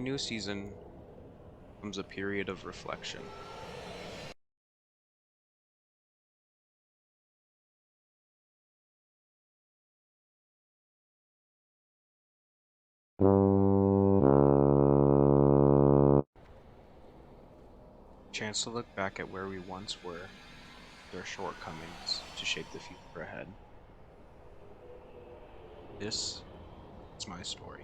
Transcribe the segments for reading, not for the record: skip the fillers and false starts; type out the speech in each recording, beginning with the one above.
new season comes a period of reflection. Chance to look back at where we once were, their shortcomings to shape the future ahead. This is my story.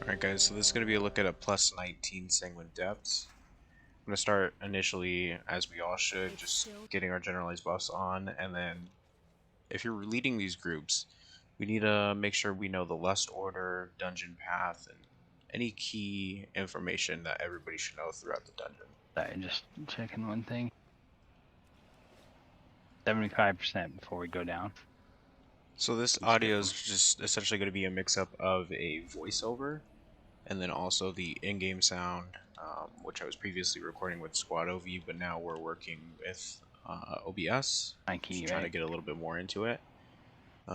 Alright guys, so this is going to be a look at a +19 Sanguine Depths. I'm going to start initially, as we all should, just getting our generalized buffs on, and then if you're leading these groups, we need to make sure we know the lust order, dungeon path, and any key information that everybody should know throughout the dungeon. Sorry, just checking one thing. 75% before we go down. So this audio is just essentially going to be a mix-up of a voiceover and then also the in-game sound, which I was previously recording with Squad OV, but now we're working with OBS. Just trying to get a little bit more into it.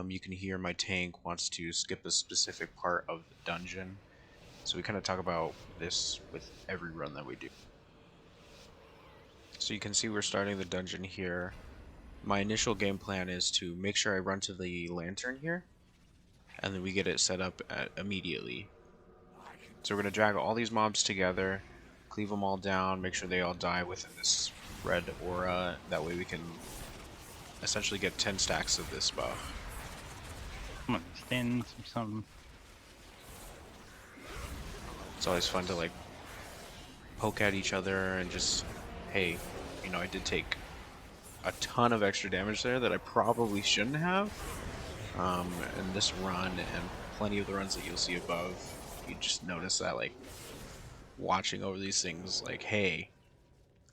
You can hear my tank wants to skip a specific part of the dungeon, so we kind of talk about this with every run that we do. So you can see we're starting the dungeon here. My initial game plan is to make sure I run to the lantern here, and then we get it set up immediately. So we're going to drag all these mobs together, cleave them all down, make sure they all die within this red aura. That way we can essentially get 10 stacks of this buff. I'm gonna stand something. It's always fun to like poke at each other and just, hey, you know, I did take a ton of extra damage there that I probably shouldn't have. In this run and plenty of the runs that you'll see above, you just notice that, like, watching over these things, like, hey,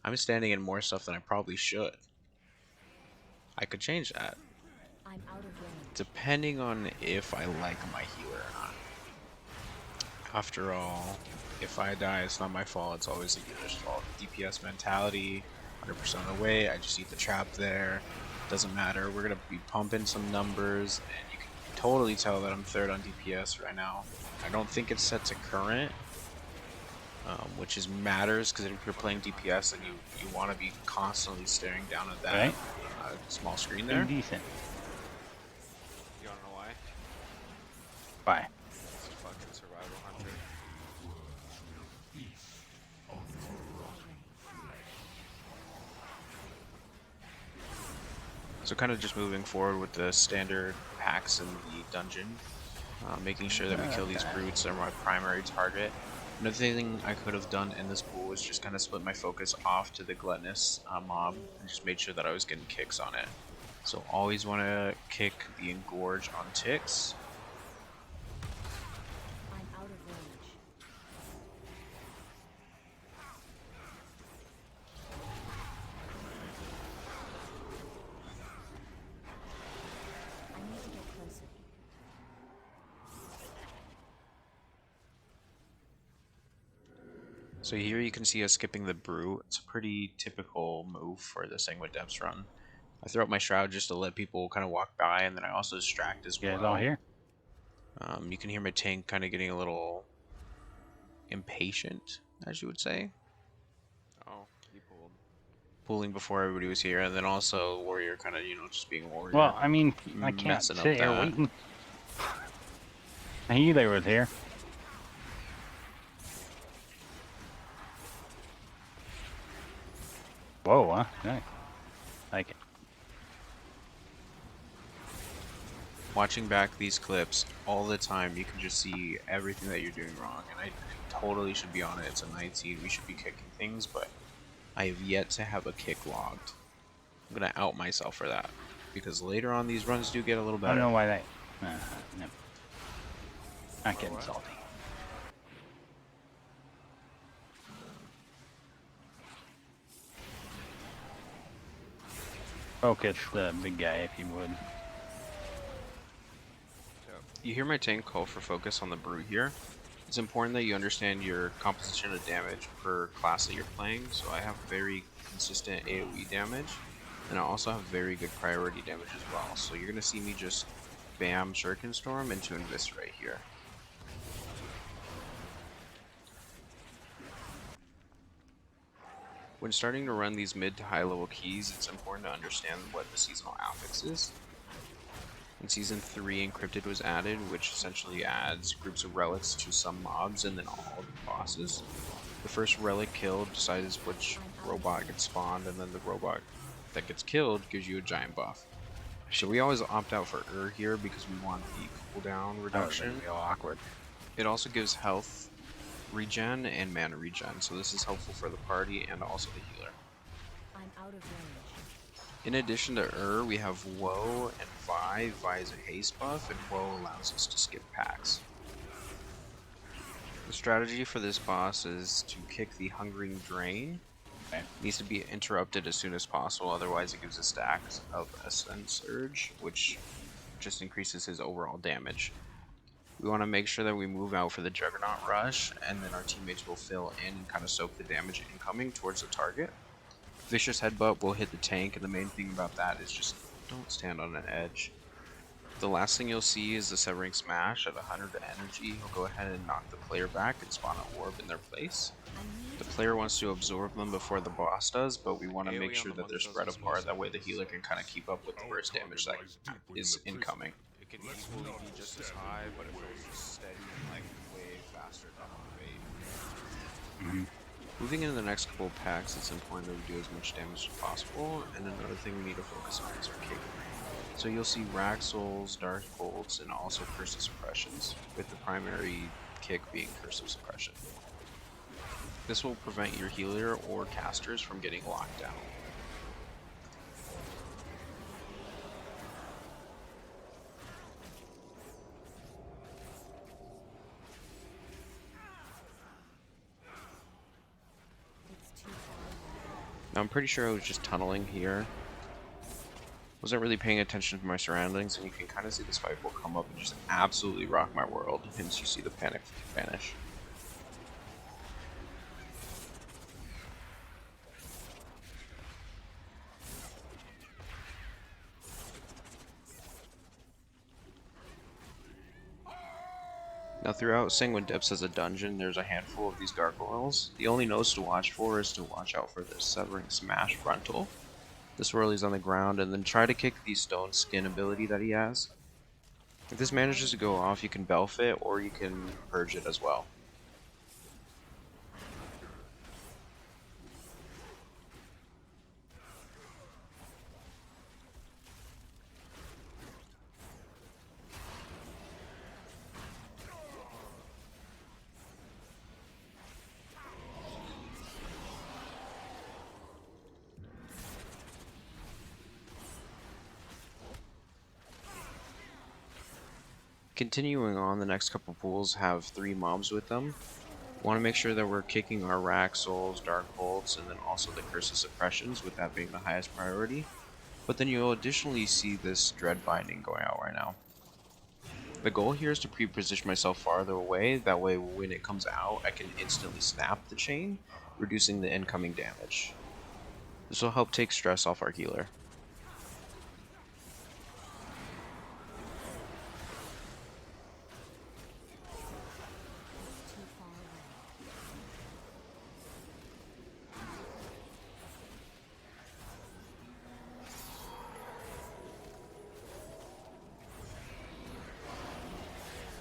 I'm standing in more stuff than I probably should. I could change that. I'm out of range. Depending on if I like my healer or not. After all, if I die, it's not my fault, it's always the healer's fault. DPS mentality, 100% of the way, I just eat the trap there. Doesn't matter, we're gonna be pumping some numbers, and you can totally tell that I'm third on DPS right now. I don't think it's set to current, which is matters, because if you're playing DPS, then you want to be constantly staring down at that small screen there. Decent. You wanna know why? Bye. It's fucking survival hunter. So kind of just moving forward with the standard packs in the dungeon, making sure that we kill these brutes are my primary target. Another thing I could have done in this pool was just kind of split my focus off to the gluttonous mob and just made sure that I was getting kicks on it. So always want to kick the engorge on ticks. I'm out of range. I need to get closer. So here you can see us skipping the brew. It's a pretty typical move for the Sanguine Depths run. I throw up my shroud just to let people kind of walk by, and then I also distract as well. You guys all here? You can hear my tank kind of getting a little impatient, as you would say. Oh, he pulled. Pulling before everybody was here, and then also Warrior kind of, you know, just being a Warrior. Well, I mean, I can't sit here waiting. My healer was here. Whoa, huh? Nice. Like it. Watching back these clips all the time, you can just see everything that you're doing wrong, and I totally should be on it. It's a 19, we should be kicking things, but I have yet to have a kick logged. I'm gonna out myself for that, because later on these runs do get a little better. I don't know why that... no. Not getting salty. Focus the big guy if you would. You hear my tank call for focus on the brew here. It's important that you understand your composition of damage per class that you're playing, so I have very consistent AoE damage. And I also have very good priority damage as well. So you're gonna see me just bam Shuriken Storm into Inviscerate here. When starting to run these mid to high level keys, it's important to understand what the seasonal affix is. In Season 3, Encrypted was added, which essentially adds groups of relics to some mobs and then all the bosses. The first relic killed decides which robot gets spawned, and then the robot that gets killed gives you a giant buff. So we always opt out for here because we want the cooldown reduction. Real awkward. It also gives health regen and mana regen, so this is helpful for the party and also the healer. I'm out of range. In addition to we have Woe and Vi. Vi is a haste buff, and Woe allows us to skip packs. The strategy for this boss is to kick the Hungering Drain. Okay. It needs to be interrupted as soon as possible, otherwise it gives a stack of Ascent Surge, which just increases his overall damage. We want to make sure that we move out for the Juggernaut Rush, and then our teammates will fill in and kind of soak the damage incoming towards the target. Vicious Headbutt will hit the tank, and the main thing about that is just don't stand on an edge. The last thing you'll see is the Severing Smash at 100 energy. He'll go ahead and knock the player back and spawn an orb in their place. The player wants to absorb them before the boss does, but we want to make sure that they're spread apart. That way the healer can kind of keep up with the burst damage that is incoming. It can equally be just as high, but it feels just steady and like way faster than on bait. Moving into the next couple of packs, it's important that we do as much damage as possible, and another thing we need to focus on is our kick. So you'll see Rag Souls, Dark Bolts, and also Curse of Suppressions, with the primary kick being Curse of Suppression. This will prevent your healer or casters from getting locked down. It's too far. Now I'm pretty sure I was just tunneling here. Wasn't really paying attention to my surroundings, and you can kind of see this fight will come up and just absolutely rock my world, hence you see the panic vanish. Now throughout Sanguine Depths as a dungeon, there's a handful of these gargoyles. The only notes to watch for is to watch out for the Severing Smash frontal. This whirl is on the ground, and then try to kick the Stone Skin ability that he has. If this manages to go off, you can Belf it, or you can Purge it as well. Continuing on, the next couple pools have 3 mobs with them. We want to make sure that we're kicking our Rack Souls, Dark Bolts, and then also the Curse of Suppressions, with that being the highest priority. But then you'll additionally see this Dread Binding going out right now. The goal here is to pre-position myself farther away, that way when it comes out, I can instantly snap the chain, reducing the incoming damage. This will help take stress off our healer. Too far away.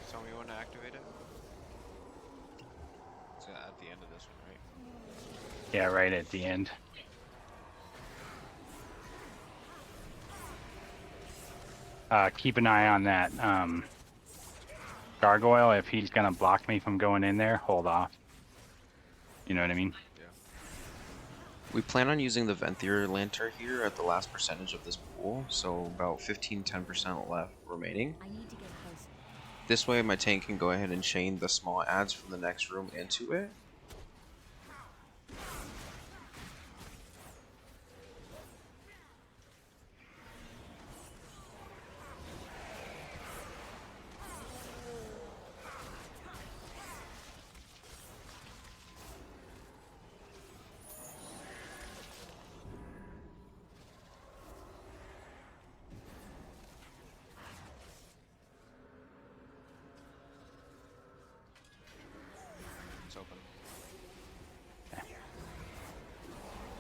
Tell me when to activate it. It's at the end of this one, right? Yeah, right at the end. Keep an eye on that gargoyle. If he's gonna block me from going in there, hold off. You know what I mean? Yeah. We plan on using the Venthyr Lantern here at the last percentage of this pool, so about 15-10% left remaining. I need to get closer. This way my tank can go ahead and chain the small adds from the next room into it.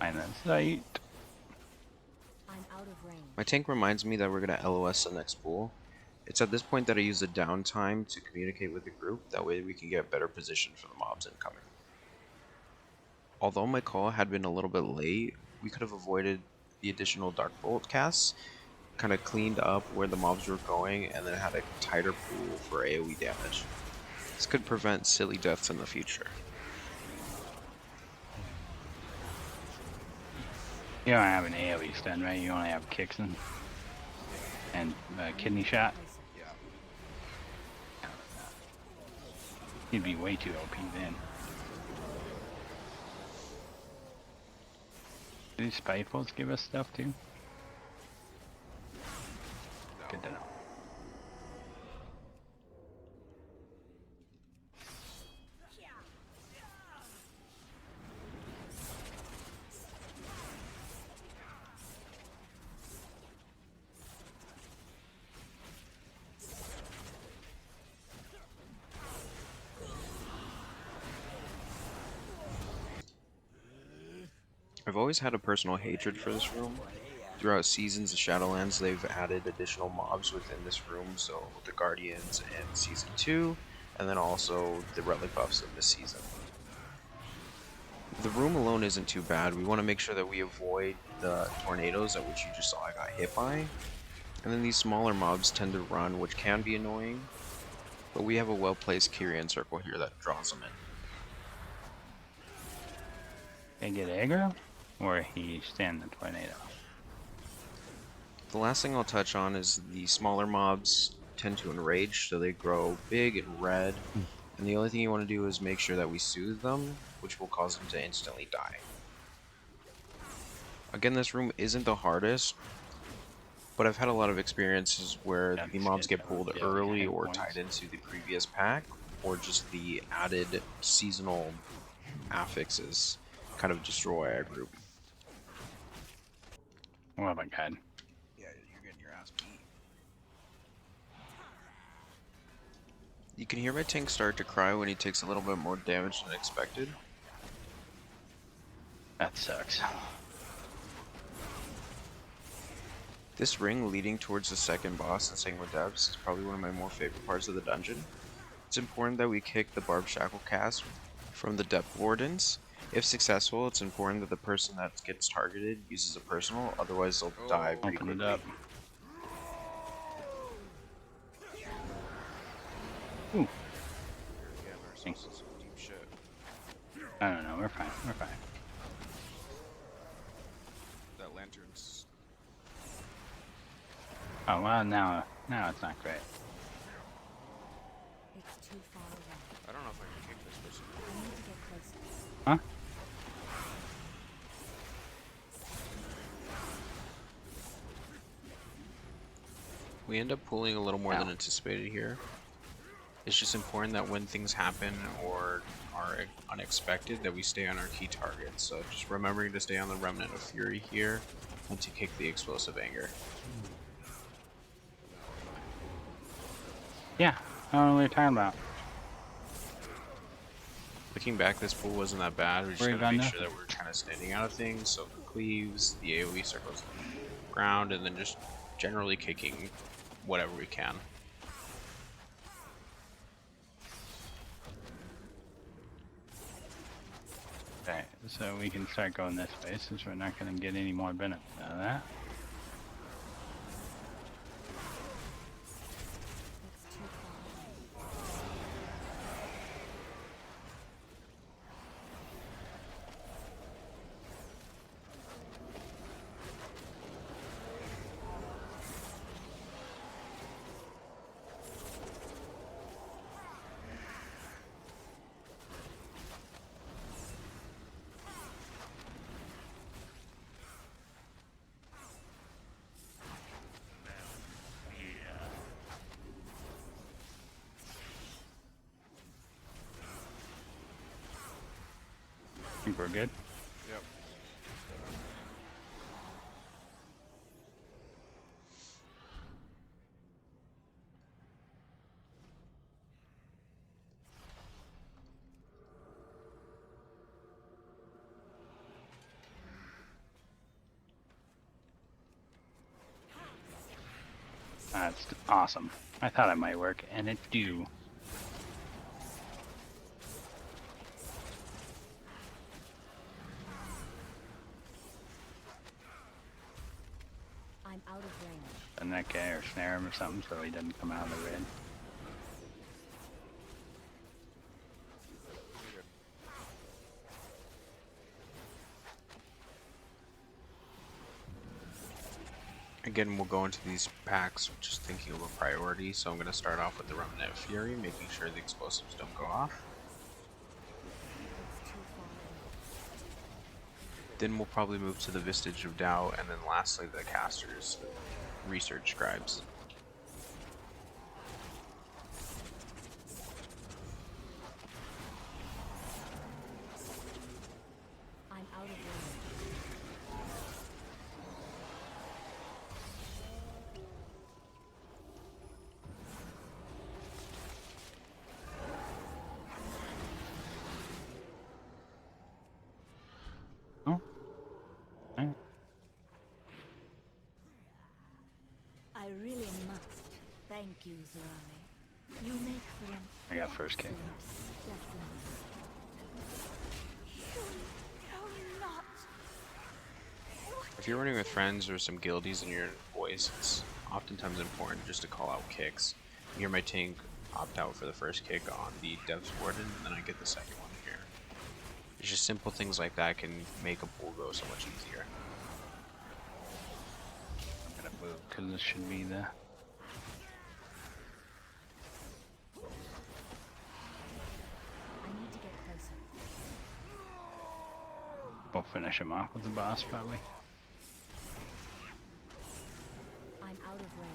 Line of sight. I'm out of range. My tank reminds me that we're going to LOS the next pool. It's at this point that I use the downtime to communicate with the group, that way we can get better position for the mobs incoming. Although my call had been a little bit late, we could have avoided the additional Dark Bolt casts, kind of cleaned up where the mobs were going, and then had a tighter pool for AoE damage. This could prevent silly deaths in the future. You don't have an AoE stun, right? You only have kicks and kidney shot. Closer. Yeah. You'd be way too OP then. Do these spitefulls give us stuff too? Good to know. I've always had a personal hatred for this room. Throughout seasons of Shadowlands, they've added additional mobs within this room, so the Guardians in Season 2, and then also the Relic buffs in this season. The room alone isn't too bad. We want to make sure that we avoid the tornadoes at which you just saw I got hit by. And then these smaller mobs tend to run, which can be annoying, but we have a well-placed Kyrian circle here that draws them in. They get aggro, or he stand the tornado. The last thing I'll touch on is the smaller mobs tend to enrage, so they grow big and red, and the only thing you want to do is make sure that we soothe them, which will cause them to instantly die. Again, this room isn't the hardest, but I've had a lot of experiences where the mobs get pulled early or tied into the previous pack, or just the added seasonal affixes kind of destroy our group. Oh my god. Yeah, you're getting your ass beat. You can hear my tank start to cry when he takes a little bit more damage than expected. That sucks. This ring leading towards the second boss in Sanguine Depths is probably one of my more favorite parts of the dungeon. It's important that we kick the Barbed Shackle cast from the Depth Wardens. If successful, it's important that the person that gets targeted uses a personal, otherwise they'll die pretty Open it quickly. up. Ooh. I don't know, we're fine, we're fine. That lantern's... Oh well, now it's not great. It's too far away. I don't know if I can kick this person. I need to get closer. Huh? We end up pulling a little more than Ow. anticipated here. It's just important that when things happen or are unexpected that we stay on our key targets. So just remembering to stay on the Remnant of Fury here and to kick the Explosive Anger. Yeah, I don't know what you're talking about. Looking back, this pool wasn't that bad. We just Worry gotta about make nothing. sure that we're kind of standing out of things. So the cleaves, the AoE circles on the ground, and then just generally kicking whatever we can. Okay, so we can start going this way since we're not going to get any more benefit out of that. It's too far away. I think we're good. Yep. That's awesome. I thought it might work, and it do. I'm out of range. And that guy or snare him or something so he doesn't come out of the red. Again, we'll go into these packs just thinking of a priority, so I'm going to start off with the Remnant Fury, making sure the explosives don't go off. It's too far away. Then we'll probably move to the Vestige of Doubt, and then lastly the Casters, Research Scribes. I'm out of range. Oh. Alright. I really must thank you, Zerali. You make for an I got first kick. specimen. You not. If you're running with friends or some guildies in your voice, it's oftentimes important just to call out kicks. Here my tank opt out for the first kick on the Depths Warden, and then I get the second one here. It's just simple things like that can make a pool go so much easier. I'm gonna move because this should be the. I need to get closer. We'll finish him off with the boss probably. I'm out of range.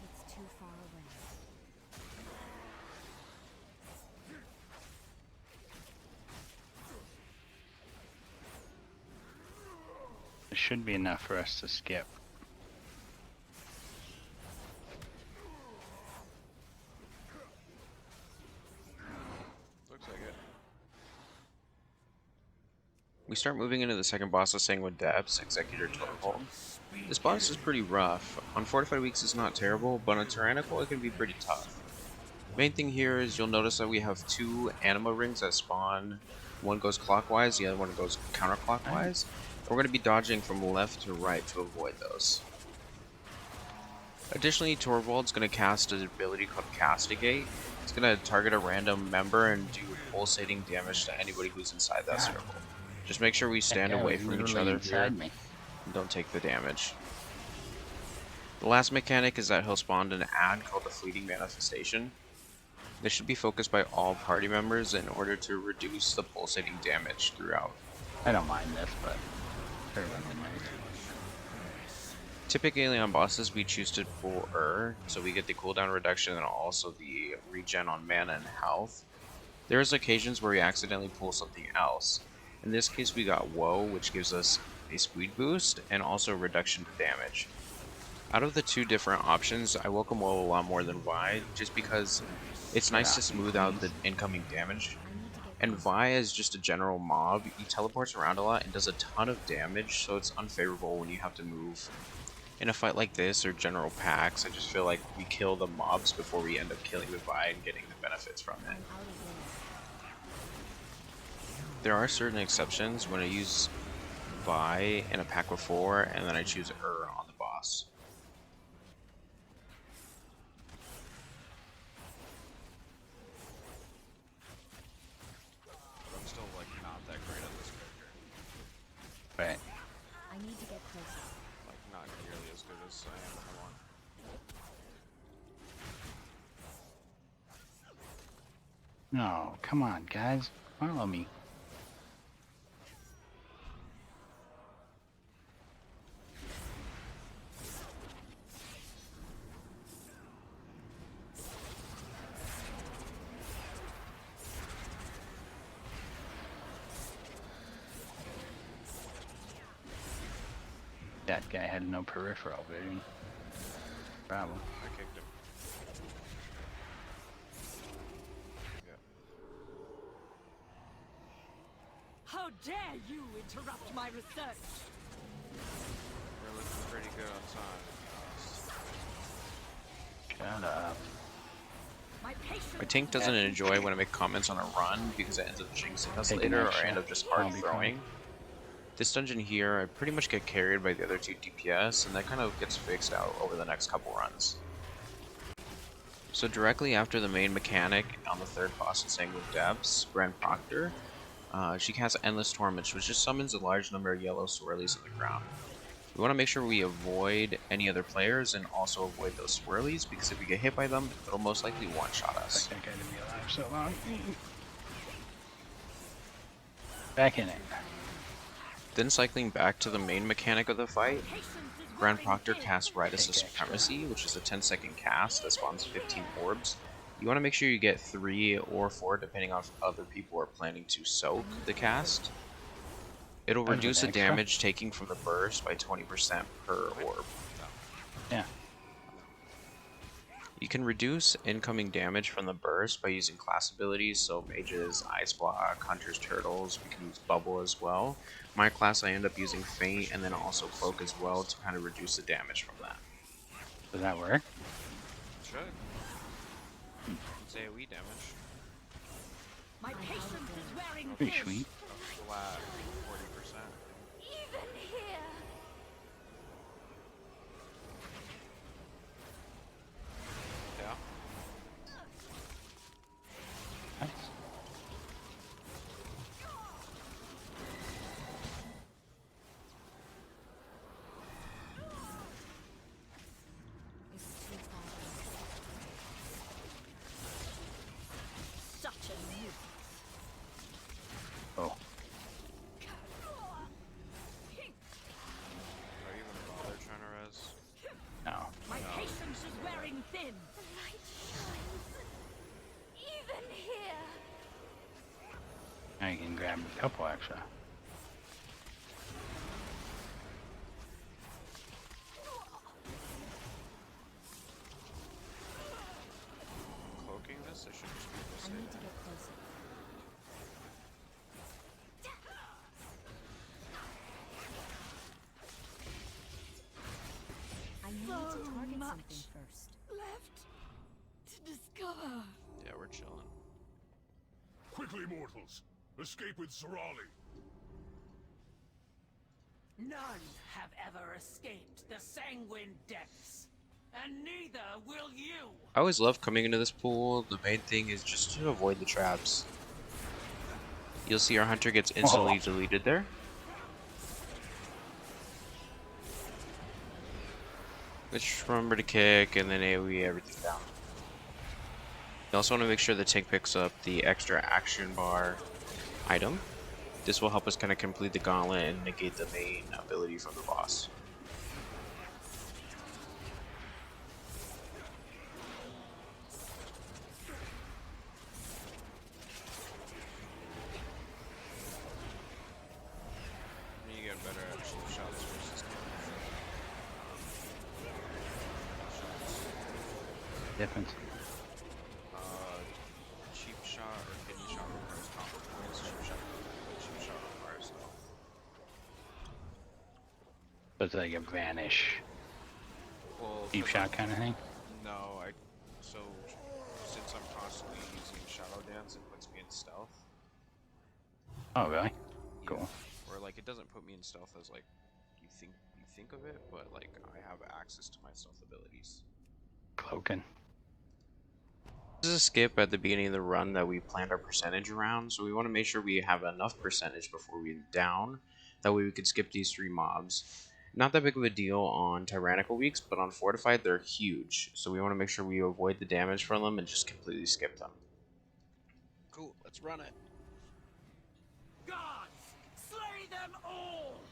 It's too far away. It should be enough for us to skip. Looks like it. We start moving into the second boss of Sanguine Depths, Executor Torvald. This boss is pretty rough. On Fortified Weeks it's not terrible, but on Tyrannical it can be pretty tough. Main thing here is you'll notice that we have two anima rings that spawn. One goes clockwise, the other one goes counterclockwise. We're going to be dodging from left to right to avoid those. Additionally, Torvald's going to cast an ability called Castigate. It's going to target a random member and do pulsating damage to anybody who's inside that circle. Just make sure we stand That guy away was from each literally other inside here me. and don't take the damage. The last mechanic is that he'll spawn an ad called the Fleeting Manifestation. This should be focused by all party members in order to reduce the pulsating damage throughout. I don't mind this, but everyone knows. Typically on bosses we choose to pull so we get the cooldown reduction and also the regen on mana and health. There's occasions where we accidentally pull something else. In this case we got Woe, which gives us a speed boost and also reduction to damage. Out of the two different options, I welcome Woe a lot more than Vi, just because it's nice to smooth out the incoming damage. And Vi is just a general mob. He teleports around a lot and does a ton of damage, so it's unfavorable when you have to move. In a fight like this or general packs, I just feel like we kill the mobs before we end up killing the Vi and getting the benefits from it. I'm out of range. There are certain exceptions when I use Vi in a pack before and then I choose on the boss. I'm still like not that great at this character. Right. I need to get closer. Like not nearly as good as I am if I want. No, come on, guys. Follow me. That guy had no peripheral vision. Problem. I kicked him. Yeah. How dare you interrupt my research? We're looking pretty good on time. Shut up. My tank doesn't enjoy when I make comments on a run because it ends up jinxing us Take an later, or I extra. end up just I'll hard be throwing. This dungeon here, I pretty much get carried by the other two DPS, and that kind of gets fixed out over the next couple runs. So directly after the main mechanic on the third boss in Sanguine Depths, Grand Proctor, she casts Endless Torment, which just summons a large number of yellow swirlies on the ground. We want to make sure we avoid any other players and also avoid those swirlies, because if we get hit by them, it'll most likely one-shot us. That guy to be alive so long. Back in it. Then cycling back to the main mechanic of the fight, Grand Proctor casts Ritus of Supremacy, which is a 10-second cast that spawns 15 orbs. You want to make sure you get 3 or 4 depending on if other people are planning to soak the cast. It'll reduce the damage taken from the burst by 20% per orb. Yeah. You can reduce incoming damage from the burst by using class abilities, so mages, ice block, hunters, turtles. We can use bubble as well. My class, I end up using feint and then also cloak as well to kind of reduce the damage from that. Does that work? Should. It's AoE damage. My patience is wearing Pretty thin. sweet. A flat 40%. Even here. Yeah. Nice. Such a nuisance. Oh. Are you even bother trying to res? No. My patience is wearing thin. The light shines. Even here. Now you can grab a couple extra. Cloaking this? I should just be able to I save need to it. get closer. I need to target something first. Left to discover. Yeah, we're chilling. Quickly, mortals! Escape with Zorali! None have ever escaped the Sanguine Depths, and neither will you! I always love coming into this pool. The main thing is just to avoid the traps. You'll see our hunter gets instantly deleted there. Just remember to kick and then AoE everything down. You also want to make sure the tank picks up the extra action bar item. This will help us kind of complete the gauntlet and negate the main ability from the boss. You get better at cheap shots versus Difference. cheap shot or kidney shot requires combo points. Cheap shot requires health. So it's like a vanish. Well, Deep shot kind of thing? No, so since I'm constantly using Shadow Dance, it puts me in stealth. Oh, really? Cool. Or like it doesn't put me in stealth as like you think of it, but like I have access to my stealth abilities. Cloaking. This is a skip at the beginning of the run that we planned our percentage around, so we want to make sure we have enough percentage before we down. That way we could skip these 3 mobs. Not that big of a deal on Tyrannical weeks, but on Fortified they're huge, so we want to make sure we avoid the damage from them and just completely skip them. Cool, let's run it. Gods, slay them all!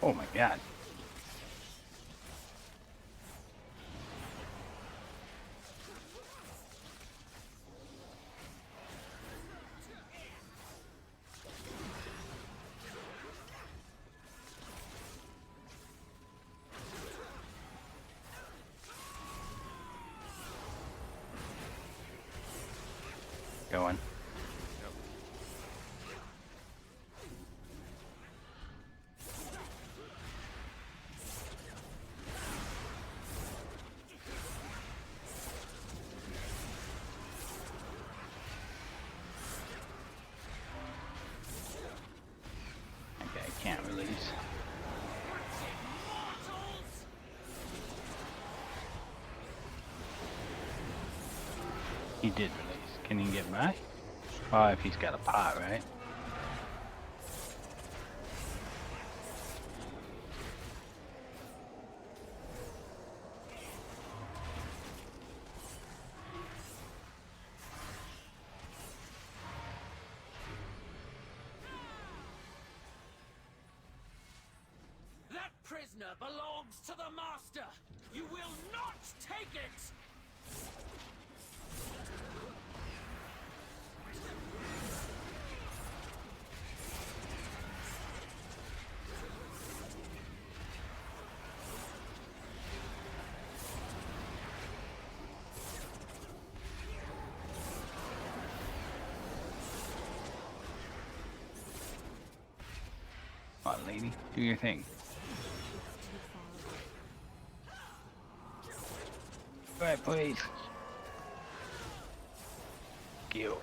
Oh my god. going. Yep. Okay, I can't release. He did release. Can he get by? Oh, if he's got a pot, right? That prisoner belongs to the Master! You will not take it! Come on, lady. Do your thing. Alright, please. Thank you.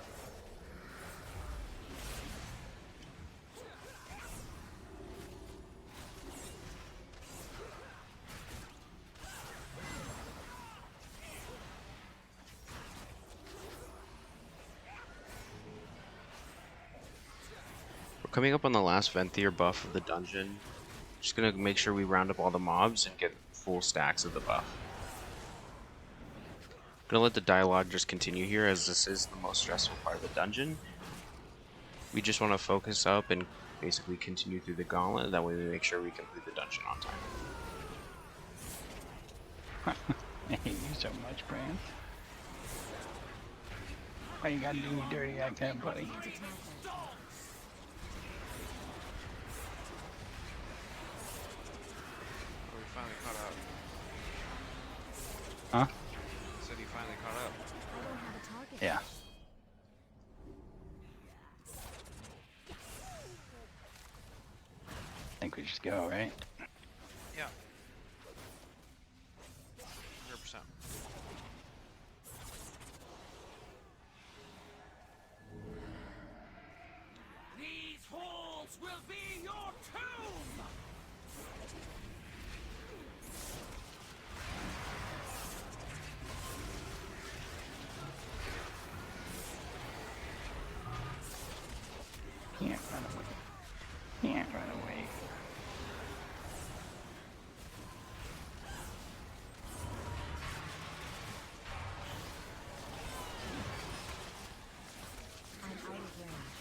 We're coming up on the last Venthyr buff of the dungeon. Just gonna make sure we round up all the mobs and get full stacks of the buff. Gonna let the dialogue just continue here, as this is the most stressful part of the dungeon. We just want to focus up and basically continue through the gauntlet. That way we make sure we complete the dungeon on time. I hate you so much, Brand. Why you gotta do me dirty like that, buddy? Oh, we finally caught up. Huh? Said he finally caught up. I don't have a target. Yeah. I think we just go, right? Yeah. 100%. These halls will be your tomb! Can't run away. Can't run away. I'm out of range.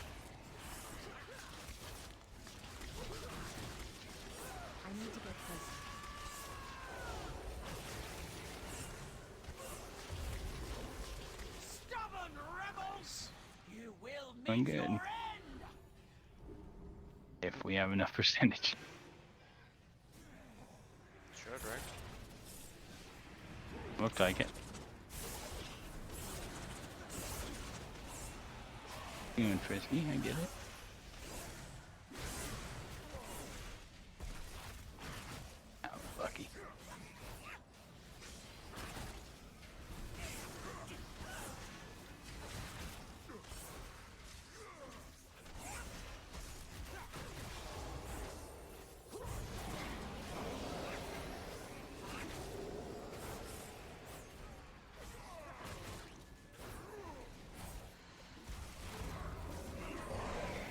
I need to get closer. Stubborn rebels! You will Doing meet good. your end! If we have enough percentage. Should, right? Looked like it. You and Frisky, I get it. Oh, lucky.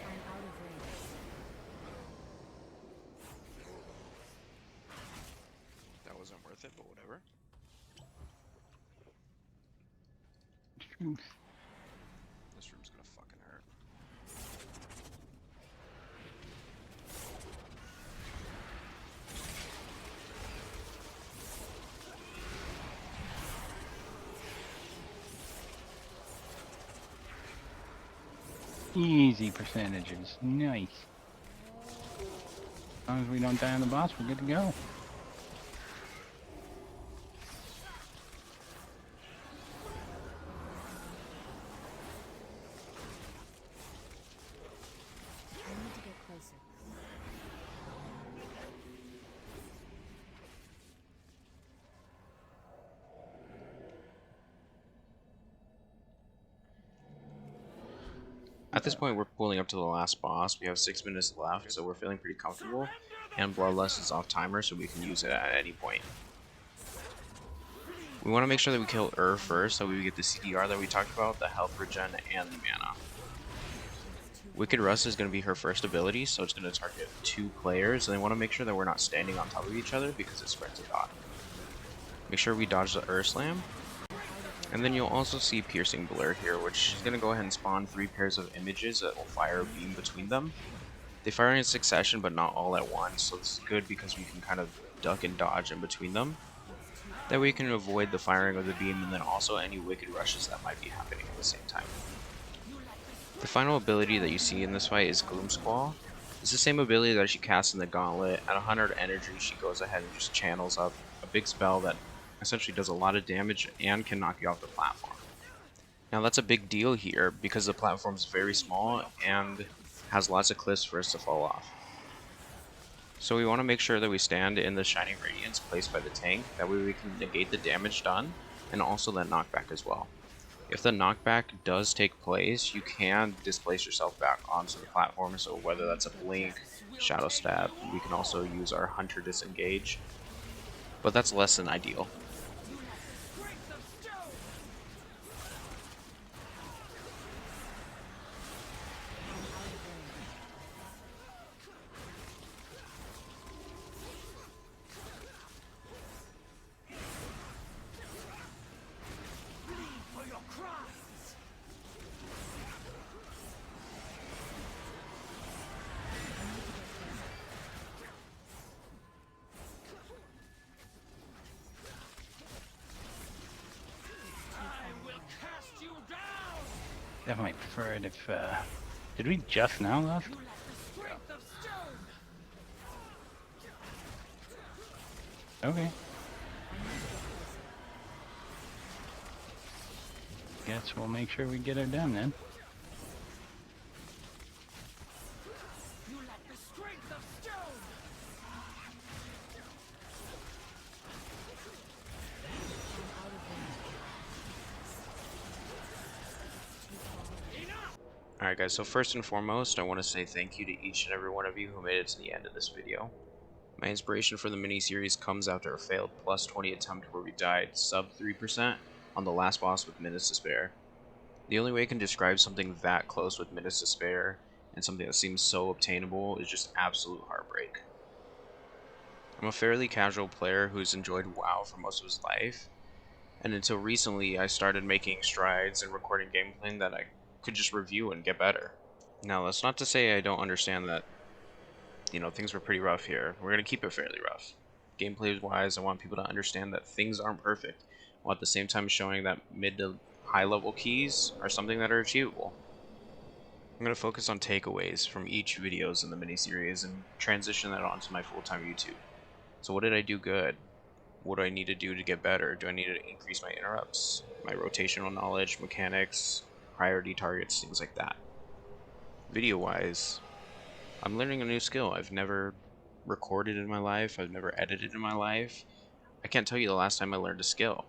I'm out of range. That wasn't worth it, but whatever. Truth. This room's gonna fucking hurt. Easy percentages. Nice. As long as we don't die on the boss, we're good to go. At this point, we're pulling up to the last boss. We have 6 minutes left, so we're feeling pretty comfortable. And Bloodlust is off timer, so we can use it at any point. We want to make sure that we kill first, so we get the CDR that we talked about, the health regen, and the mana. Wicked Rust is going to be her first ability, so it's going to target 2 players, and they want to make sure that we're not standing on top of each other because it spreads a dot. Make sure we dodge the Slam. And then you'll also see Piercing Blur here, which is going to go ahead and spawn 3 pairs of images that will fire a beam between them. They fire in succession, but not all at once, so this is good because we can kind of duck and dodge in between them. That way we can avoid the firing of the beam and then also any wicked rushes that might be happening at the same time. The final ability that you see in this fight is Gloom Squall. It's the same ability that she casts in the Gauntlet. At 100 energy, she goes ahead and just channels up a big spell that essentially does a lot of damage and can knock you off the platform. Now that's a big deal here because the platform is very small and has lots of cliffs for us to fall off. So we want to make sure that we stand in the Shining Radiance placed by the tank, that way we can negate the damage done and also that knockback as well. If the knockback does take place, you can displace yourself back onto the platform, so whether that's a blink, shadow stab, we can also use our hunter disengage, but that's less than ideal. Definitely prefer it if, did we just now left? Okay. Guess we'll make sure we get her done then. Alright guys, so first and foremost, I want to say thank you to each and every one of you who made it to the end of this video. My inspiration for the mini-series comes after a failed plus 20 attempt where we died sub 3% on the last boss with minutes to spare. The only way I can describe something that close with minutes to spare and something that seems so obtainable is just absolute heartbreak. I'm a fairly casual player who's enjoyed WoW for most of his life, and until recently I started making strides and recording gameplay that I could just review and get better. Now that's not to say I don't understand that, things were pretty rough here. We're going to keep it fairly rough. Gameplay wise, I want people to understand that things aren't perfect, while at the same time showing that mid to high level keys are something that are achievable. I'm going to focus on takeaways from each videos in the mini-series and transition that onto my full-time YouTube. So what did I do good? What do I need to do to get better? Do I need to increase my interrupts, my rotational knowledge, mechanics, priority targets, things like that? Video-wise, I'm learning a new skill. I've never recorded in my life. I've never edited in my life. I can't tell you the last time I learned a skill.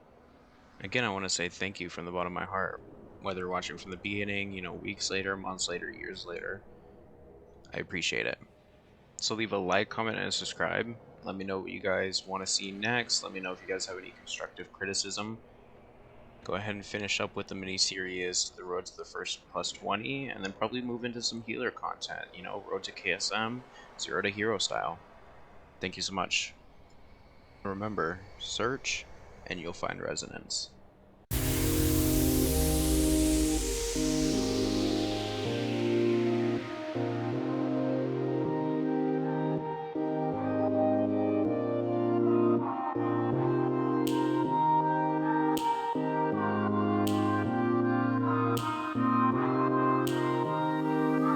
Again, I want to say thank you from the bottom of my heart. Whether watching from the beginning, weeks later, months later, years later, I appreciate it. So leave a like, comment, and subscribe. Let me know what you guys want to see next. Let me know if you guys have any constructive criticism. Go ahead and finish up with the mini-series, The Road to the First plus 20, and then probably move into some healer content, Road to KSM, Zero to Hero style. Thank you so much. Remember, search, and you'll find resonance.